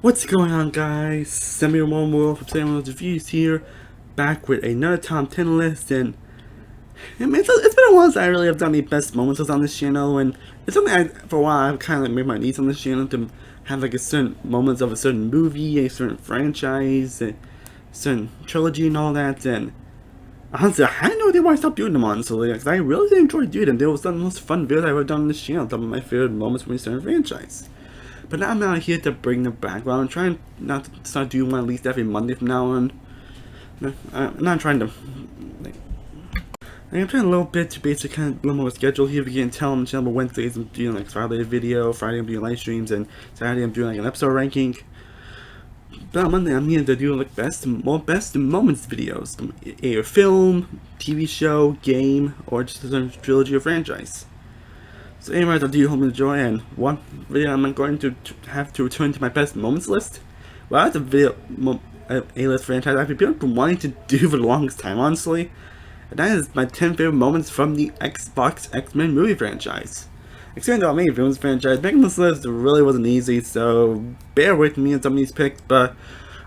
What's going on, guys? Semi-World from Sentinels Reviews here, back with another top 10 list. And I mean, it's been a while since I really have done the best moments on this channel, and it's something for a while I've kind of like made my needs on this channel to have like a certain moments of a certain movie, a certain franchise, a certain trilogy, and all that. And honestly, I had no idea why I stopped doing them, honestly, because I really did enjoy doing them. They were some of the most fun videos I've ever done on this channel, some of my favorite moments from a certain franchise. But now I'm not here to bring them back. Well, I'm trying not to start doing one at least every Monday from now on. I'm not trying to. I'm trying a little bit to basically kind of limit my schedule here. If you can tell on the channel, Wednesdays I'm doing like Friday video, Friday I'm doing live streams, and Saturday I'm doing like an episode ranking. But on Monday I'm here to do like best moments videos, a film, TV show, game, or just a trilogy or franchise. So anyways, I do hope you enjoy, and one video I'm going to have to return to my best moments list. Well, that's a video, A-list franchise I've been wanting to do for the longest time, honestly. And that is my 10 favorite moments from the Xbox X-Men movie franchise. Except though I made films franchise, making this list really wasn't easy, so bear with me on some of these picks, but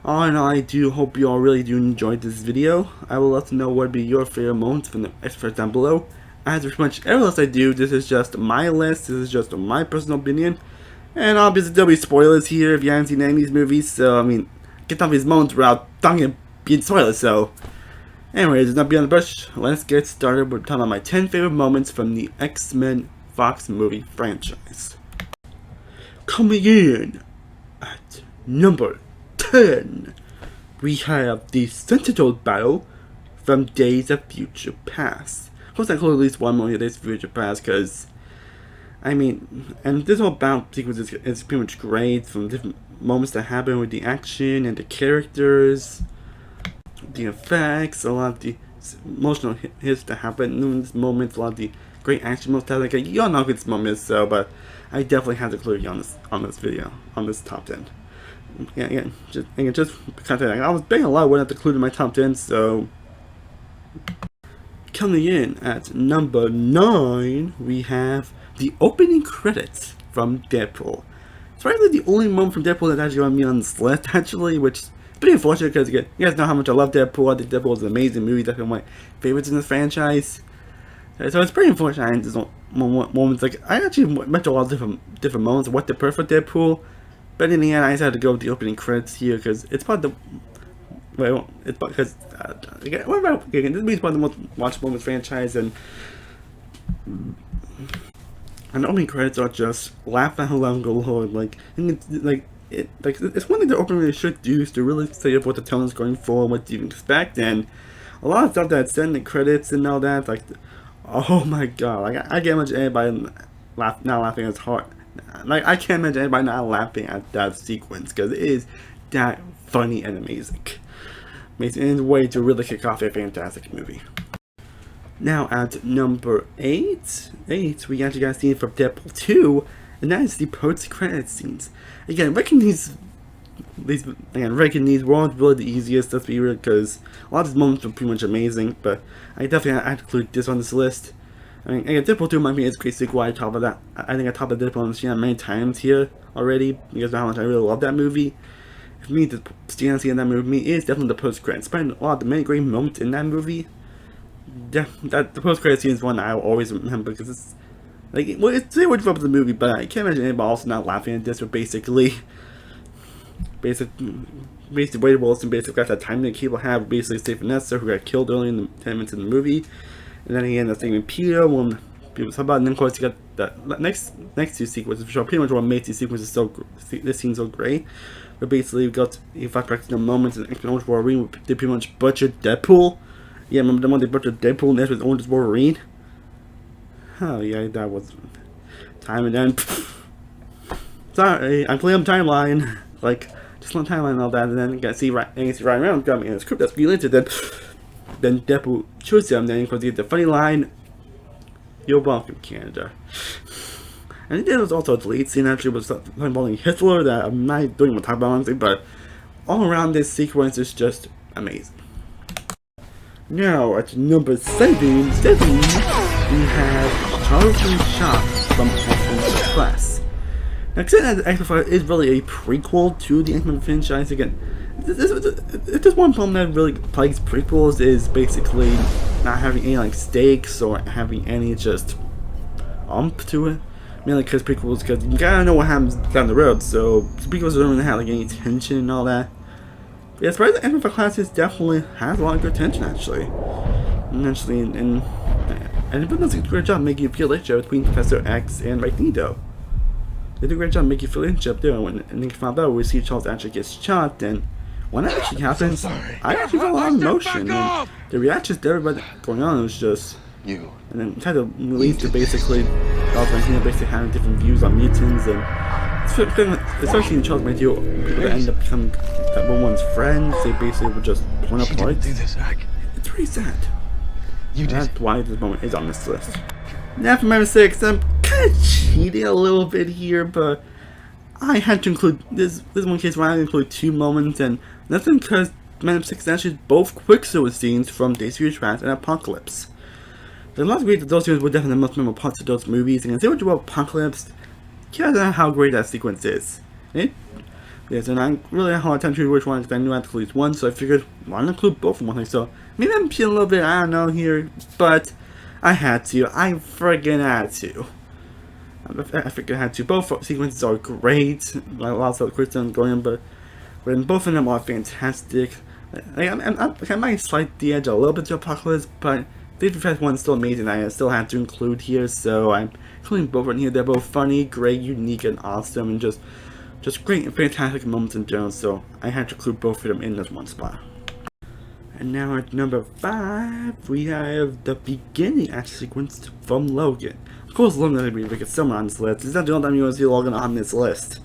all in all, I do hope you all really do enjoy this video. I will let you know what would be your favorite moments from the experts down below. As with much every list I do, this is just my list, this is just my personal opinion. And obviously there'll be spoilers here if you haven't seen any of these movies, so I mean, get off these moments without being spoilers, so. Anyways, not beyond the bush, let's get started with talking about my 10 favorite moments from the X-Men Fox movie franchise. Coming in at number 10, we have the Sentinels battle from Days of Future Past. Of course, I include at least one more Days of Future Past, because, I mean, and this whole battle sequence is pretty much great, from different moments that happen with the action and the characters, the effects, a lot of the emotional hits that happen in these moments, a lot of the great action moments. Like, you all know what this moment is, so, but I definitely have to include you on this video, on this top 10. Yeah, just because I was begging a lot when I had to include in my top 10, so. Coming in at number 9, we have the opening credits from Deadpool. It's probably the only moment from Deadpool that's actually on me on this list, actually, which is pretty unfortunate because you guys know how much I love Deadpool. I think Deadpool is an amazing movie, definitely one of my favorites in this franchise. So it's pretty unfortunate I just moments. Like, I actually went to a lot of different moments of what to prefer for Deadpool, but in the end I just had to go with the opening credits here because it's part of the. Well, it's because this movie's one of the most watched moments franchise, and the opening credits are just laugh out loud, Lord. Like it's one thing the opening really should do is to really say up what the tone is going for and what you can expect, and a lot of stuff that's said in the credits and all that. Like, oh my god, like I can't imagine anybody not laughing as hard. Like, I can't imagine anybody not laughing at that sequence because it is that funny and amazing. Amazing way to really kick off a fantastic movie. Now at number 8, we actually got a scene from Deadpool 2, and that is the post-credits scenes. Again, ranking these weren't really the easiest, let's be real, because a lot of these moments were pretty much amazing, but I definitely had to include this on this list. I mean, again, Deadpool 2 might be a great sequel. I think I talked about Deadpool on the channel many times here already, because of how much I really love that movie. For me, the stand in that movie is definitely the post-credits. Despite a lot of the many great moments in that movie, the post-credits scene is one I will always remember because it's like, well, it's a word for the movie, but I can't imagine anybody else not laughing at this. Or basically Wade Wilson basically got that time that people have basically Steve Vanessa, who got killed early in the 10 minutes in the movie, and then again that's thing with Peter when people talk about, and then of course you got the next two sequences, which are pretty much what made these sequences this scene so great. But basically, you flashback to the moments in X-Men Orange Wolverine, they pretty much butchered Deadpool. Yeah, remember the one they butchered Deadpool and that's with Orange Wolverine? Oh yeah, that was time, and then sorry, I'm playing timeline, like just on timeline and all that, and then you got see Ryan Reynolds got me in the script that's related. Then Deadpool shoots him. Then of course you get the funny line, "You're welcome, Canada." And there was also a deleted scene actually was something involving Hitler that I'm not doing my talk about honestly, but all around this sequence is just amazing. Now at number 7, we have Charlton Shop from X-Men Class. Now, considering that the X-Men 5 is really a prequel to the X-Men franchise, again, there's one problem that really plagues prequels is basically not having any like stakes or having any just to it. Mainly because prequels, because you gotta know what happens down the road, so prequels don't really have like any tension and all that. But yeah, as far as the X-Men 5 Classics definitely has a lot of good tension actually. And it does a great job making you feel the relationship between Professor X and Magneto. They do a great job making you feel the relationship there. When you found out we see Charles actually gets shot, and when that actually happens, I actually felt a lot of emotion. And the reactions to everybody going on was just. And then kind of released to basically basically having different views on mutants, and especially in Charles Magneto, people that end up becoming that one's friends, they basically would just point apart. It's pretty sad. That's why this moment is on this list. Now for number 6, I'm kind of cheating a little bit here, but I had to include this one case where I had to include 2 moments, and that's because Man of 6 is actually both Quicksilver scenes from Days of Future Past and Apocalypse. There's a lot of great that those scenes were definitely the most memorable parts of those movies, and consider what you about Apocalypse, you guys know how great that sequence is. Yes, and I really had a hard time choosing which one because I knew I had to include one, so I figured why not include both of them. So maybe I'm cheating a little bit, I don't know here, but I had to. I friggin' had to. I freaking had to. Both sequences are great. Lots of criticism going on, but when both of them are fantastic. I might slight the edge a little bit to Apocalypse, but the first one's still amazing. I still had to include here, so I'm including both in here. They're both funny, great, unique, and awesome, and just great and fantastic moments in general. So I had to include both of them in this one spot. And now at number 5, we have the beginning action sequence from Logan. Of course, Logan is going to be the biggest summer on this list. It's not the only time you're going to see Logan on this list.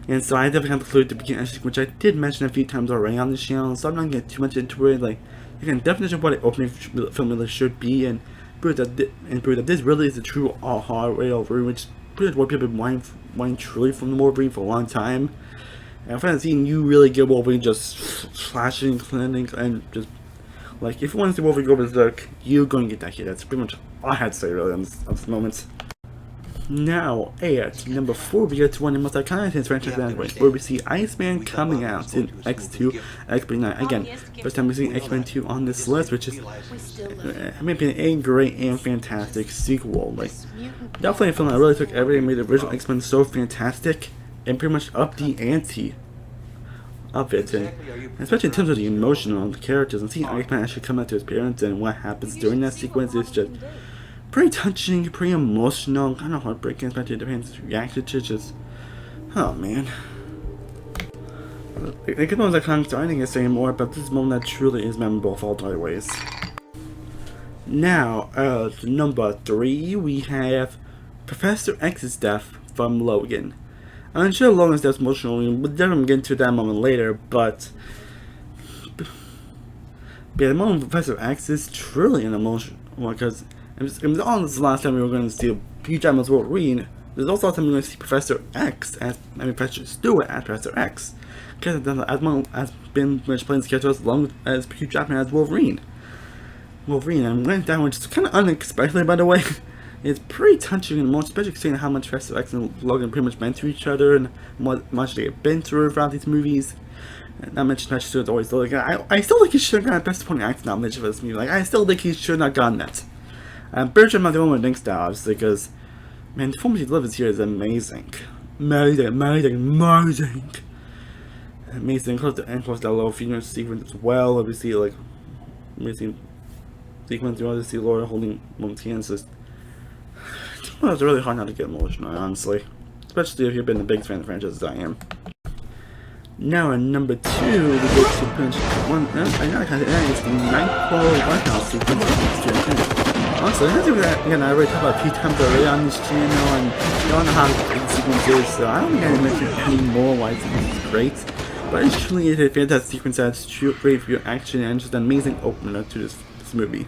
And so I definitely have to include the beginning action sequence, which I did mention a few times already on this channel, so I'm not going to get too much into it. Like, again, definition of what an opening film really should be, and prove that this really is a true all-hard way over, which is what people have been wanting truly from the Wolverine for a long time. And I've seen you really get Wolverine just slashing, cleaning, and just like if you want to see Wolverine go berserk, you're going to get that here. That's pretty much all I had to say really on this moment. Now at number 4, we get to one of the most iconic things franchise anyway, where we see Iceman coming out in X2, X-Men 9. Again, first time we see X-Men 2 on this list, which is, in my opinion, a great and fantastic sequel. Like, definitely a film that really took everything and made the original X-Men so fantastic, and pretty much upped the ante of it, and especially in terms of the emotion of the characters, and seeing Iceman actually come out to his parents and what happens during that sequence is just pretty touching, pretty emotional, kind of heartbreaking, especially the parents' reaction to just, oh man. I get those iconic, so I didn't get to say more, but this moment that truly is memorable for all the right ways. Now, number 3, we have Professor X's death from Logan. I'm sure Logan's death is emotional, we'll definitely get into that moment later, but yeah, the moment of Professor X is truly an emotional one, because it was almost the last time we were going to see Hugh Jackman's Wolverine. There's also the last time we were going to see Professor X Professor Stewart as Professor X, because as been playing this character as long as Hugh Jackman as Wolverine. And went down, which is kind of unexpected, by the way. It's pretty touching and emotional, especially seeing how much Professor X and Logan pretty much meant to each other and what much they have been through throughout these movies. And not mentioned Professor Stewart's always Logan. I still think he should have gotten a Best Supporting Actor nomination for this movie. Like, I still think he should not have gotten that. I'm pretty sure I'm not the only one who thinks that, obviously, because, man, the performance he delivers here is amazing. Amazing. Of course, that little female sequence as well. Obviously, like, amazing sequence. You want to see Laura holding Moon's hands. Well, it's really hard not to get emotional, honestly. Especially if you've been the biggest fan of the franchise as I am. Now, at number 2, we go to finish one. I know I kind of it's the Nightcrawler White House sequence. Honestly, I think that, again, I already talked about a few times already on this channel, and you all know how the sequence is, so I don't think I need to mention any more why this sequence is great. But it truly is a fantastic sequence that's great for your action and just an amazing opener to this movie.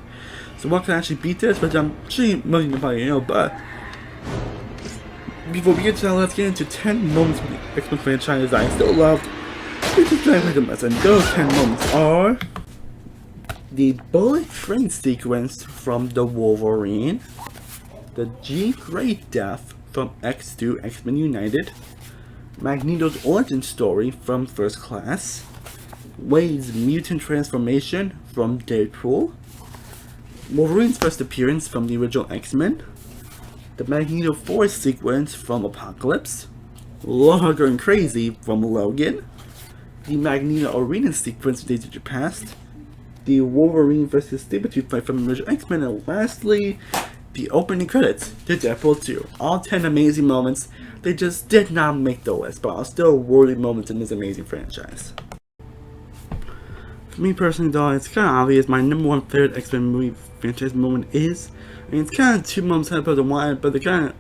So what can actually beat this, which I'm sure most of you probably know, but before we get to that, let's get into 10 moments from the X-Men franchise that I still loved, which is and those 10 moments are the bullet train sequence from the Wolverine, the Jean Grey death from X to X-Men United, Magneto's origin story from First Class, Wade's mutant transformation from Deadpool, Wolverine's first appearance from the original X-Men, the Magneto Force sequence from Apocalypse, Logan going crazy from Logan, the Magneto Arena sequence from Days of the Past, the Wolverine vs. Sabretooth fight from the original X-Men, and lastly, the opening credits to Deadpool 2. All 10 amazing moments. They just did not make the list, but are still worthy moments in this amazing franchise. For me personally though, it's kind of obvious my number one favorite X-Men movie franchise moment is, I mean, it's kind of two moments I put in one, but they're kind of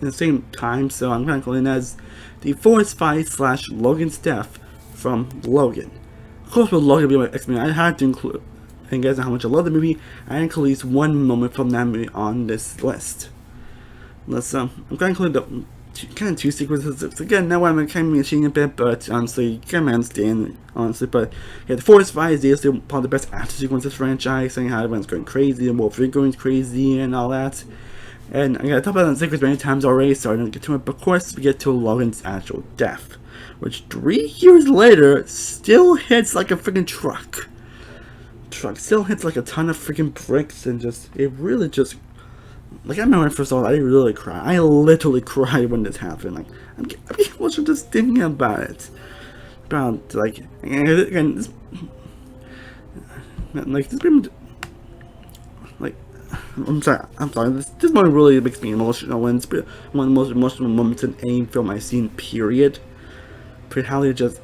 in the same time, so I'm kind of calling it as the Force fight / Logan's death from Logan. Of course, with Logan being my X-Men, I had to include, and you guys know how much I love the movie, I include at least one moment from that movie on this list. I'm going to include the kind of two sequences. Again, now I'm kind of machine a bit, but honestly, you can understand, honestly. But yeah, the Force fight is still probably the best action sequence of this franchise, saying how everyone's going crazy, and Wolverine going crazy, and all that. And I gotta talk about that sequence many times already, so I don't get to it. But of course, we get to Logan's actual death, which 3 years later still hits like a freaking truck. Still hits like a ton of freaking bricks, and it really just. Like, I remember when I first saw it, I really cried. I literally cried when this happened. Like, I'm getting emotional just thinking about it. About, like, again, this I'm sorry, this moment really makes me emotional, and it's one of the most emotional moments in any film I've seen, period. For how they just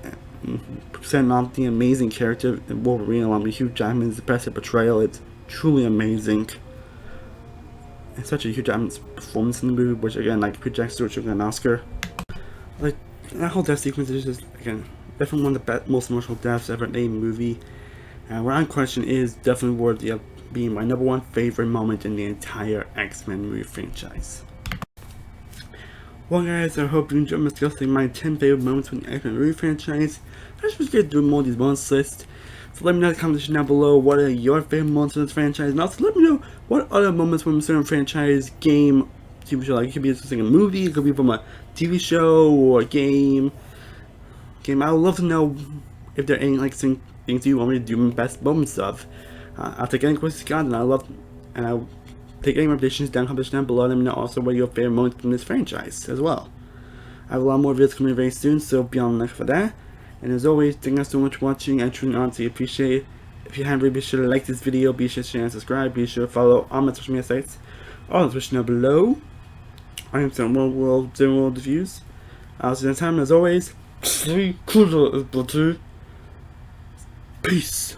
send off the amazing character of Wolverine along with Hugh Jackman's best portrayal. It's truly amazing. It's such a huge performance in the movie, which again, like Hugh Jackman should get an Oscar. Like, that whole death sequence is just, again, definitely one of the most emotional deaths ever in a movie. And without question is definitely worthy of being my number one favorite moment in the entire X-Men movie franchise. Well guys, I hope you enjoyed me discussing my 10 favorite moments from the X-Men movie franchise. I just get through more of these bonus lists. So let me know in the comment section down below what are your favorite moments in this franchise, and also let me know what other moments from a certain franchise, game, TV show, like it could be a movie, it could be from a TV show or a game. I would love to know if there are any like things you want me to do my best moments of. I'll take any questions you got, and I'll take any recommendations down in the comment section down below. Let me know also what your favorite moments from this franchise as well. I have a lot more videos coming very soon, so be on the lookout for that. And as always, thank you guys so much for watching. I truly honestly appreciate it. If you haven't already, be sure to like this video, be sure to share and subscribe, be sure to follow all my social media sites, all the description down below. I am Sam World doing world reviews. I'll see you next time, as always. Stay cool, Peace.